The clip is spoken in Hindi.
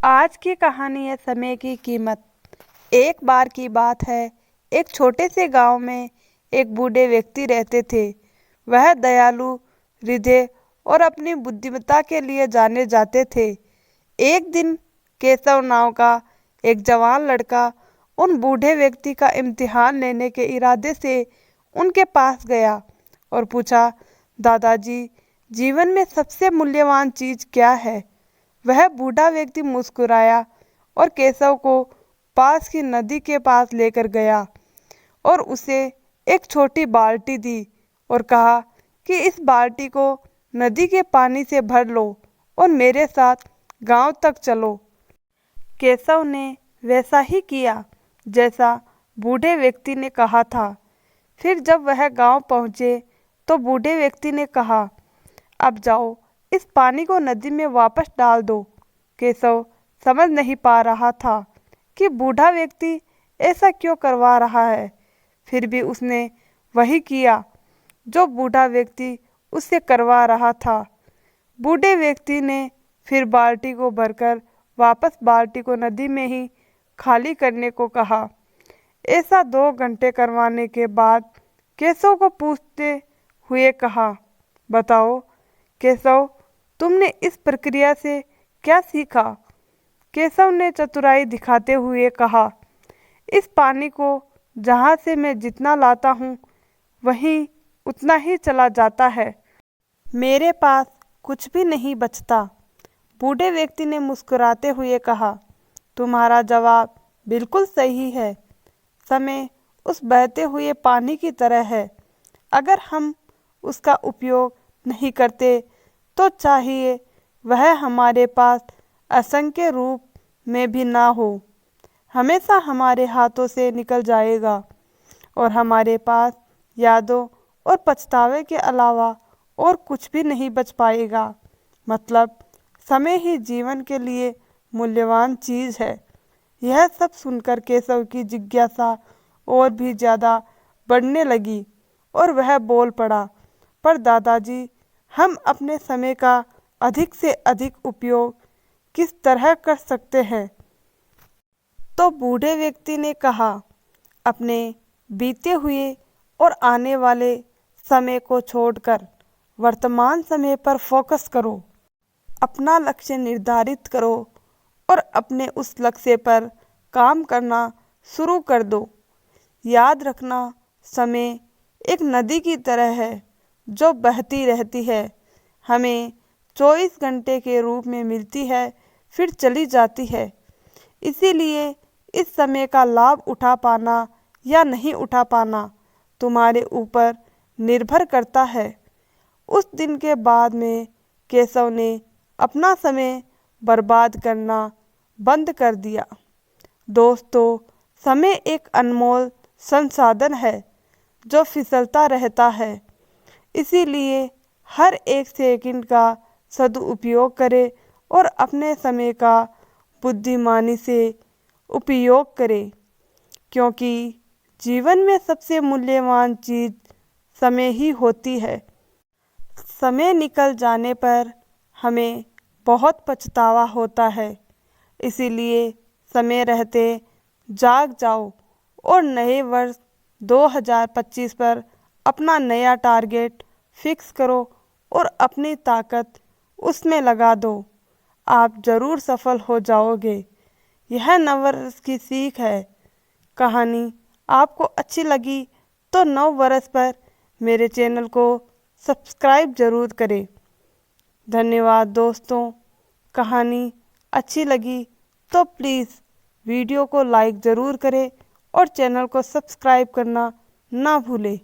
आज की कहानी है समय की कीमत। एक बार की बात है, एक छोटे से गांव में एक बूढ़े व्यक्ति रहते थे। वह दयालु, हृदय और अपनी बुद्धिमत्ता के लिए जाने जाते थे। एक दिन केशव नाव का एक जवान लड़का उन बूढ़े व्यक्ति का इम्तिहान लेने के इरादे से उनके पास गया और पूछा, दादाजी, जीवन में सबसे मूल्यवान चीज क्या है? वह बूढ़ा व्यक्ति मुस्कुराया और केशव को पास की नदी के पास लेकर गया और उसे एक छोटी बाल्टी दी और कहा कि इस बाल्टी को नदी के पानी से भर लो और मेरे साथ गांव तक चलो। केशव ने वैसा ही किया जैसा बूढ़े व्यक्ति ने कहा था। फिर जब वह गांव पहुंचे तो बूढ़े व्यक्ति ने कहा, अब जाओ, इस पानी को नदी में वापस डाल दो। केशव समझ नहीं पा रहा था कि बूढ़ा व्यक्ति ऐसा क्यों करवा रहा है। फिर भी उसने वही किया जो बूढ़ा व्यक्ति उससे करवा रहा था। बूढ़े व्यक्ति ने फिर बाल्टी को भरकर वापस बाल्टी को नदी में ही खाली करने को कहा। ऐसा 2 घंटे करवाने के बाद केशव को पूछते हुए कहा, बताओ केशव, तुमने इस प्रक्रिया से क्या सीखा? केशव ने चतुराई दिखाते हुए कहा, इस पानी को जहाँ से मैं जितना लाता हूँ वहीं उतना ही चला जाता है। मेरे पास कुछ भी नहीं बचता। बूढ़े व्यक्ति ने मुस्कुराते हुए कहा, तुम्हारा जवाब बिल्कुल सही है। समय उस बहते हुए पानी की तरह है। अगर हम उसका उपयोग नहीं करते तो चाहिए वह हमारे पास असंख्य रूप में भी ना हो, हमेशा हमारे हाथों से निकल जाएगा और हमारे पास यादों और पछतावे के अलावा और कुछ भी नहीं बच पाएगा। मतलब समय ही जीवन के लिए मूल्यवान चीज़ है। यह सब सुनकर केशव की जिज्ञासा और भी ज़्यादा बढ़ने लगी और वह बोल पड़ा, पर दादाजी, हम अपने समय का अधिक से अधिक उपयोग किस तरह कर सकते हैं? तो बूढ़े व्यक्ति ने कहा, अपने बीते हुए और आने वाले समय को छोड़कर वर्तमान समय पर फोकस करो। अपना लक्ष्य निर्धारित करो और अपने उस लक्ष्य पर काम करना शुरू कर दो। याद रखना, समय एक नदी की तरह है जो बहती रहती है, हमें 24 घंटे के रूप में मिलती है, फिर चली जाती है। इसीलिए इस समय का लाभ उठा पाना या नहीं उठा पाना तुम्हारे ऊपर निर्भर करता है। उस दिन के बाद में केशव ने अपना समय बर्बाद करना बंद कर दिया। दोस्तों, समय एक अनमोल संसाधन है जो फिसलता रहता है। इसीलिए हर एक सेकंड का सदुपयोग करें और अपने समय का बुद्धिमानी से उपयोग करें, क्योंकि जीवन में सबसे मूल्यवान चीज़ समय ही होती है। समय निकल जाने पर हमें बहुत पछतावा होता है। इसीलिए समय रहते जाग जाओ और नए वर्ष 2025 पर अपना नया टारगेट फिक्स करो और अपनी ताकत उसमें लगा दो। आप ज़रूर सफल हो जाओगे। यह नववर्ष की सीख है। कहानी आपको अच्छी लगी तो नव वर्ष पर मेरे चैनल को सब्सक्राइब ज़रूर करें। धन्यवाद दोस्तों। कहानी अच्छी लगी तो प्लीज़ वीडियो को लाइक ज़रूर करें और चैनल को सब्सक्राइब करना ना भूलें।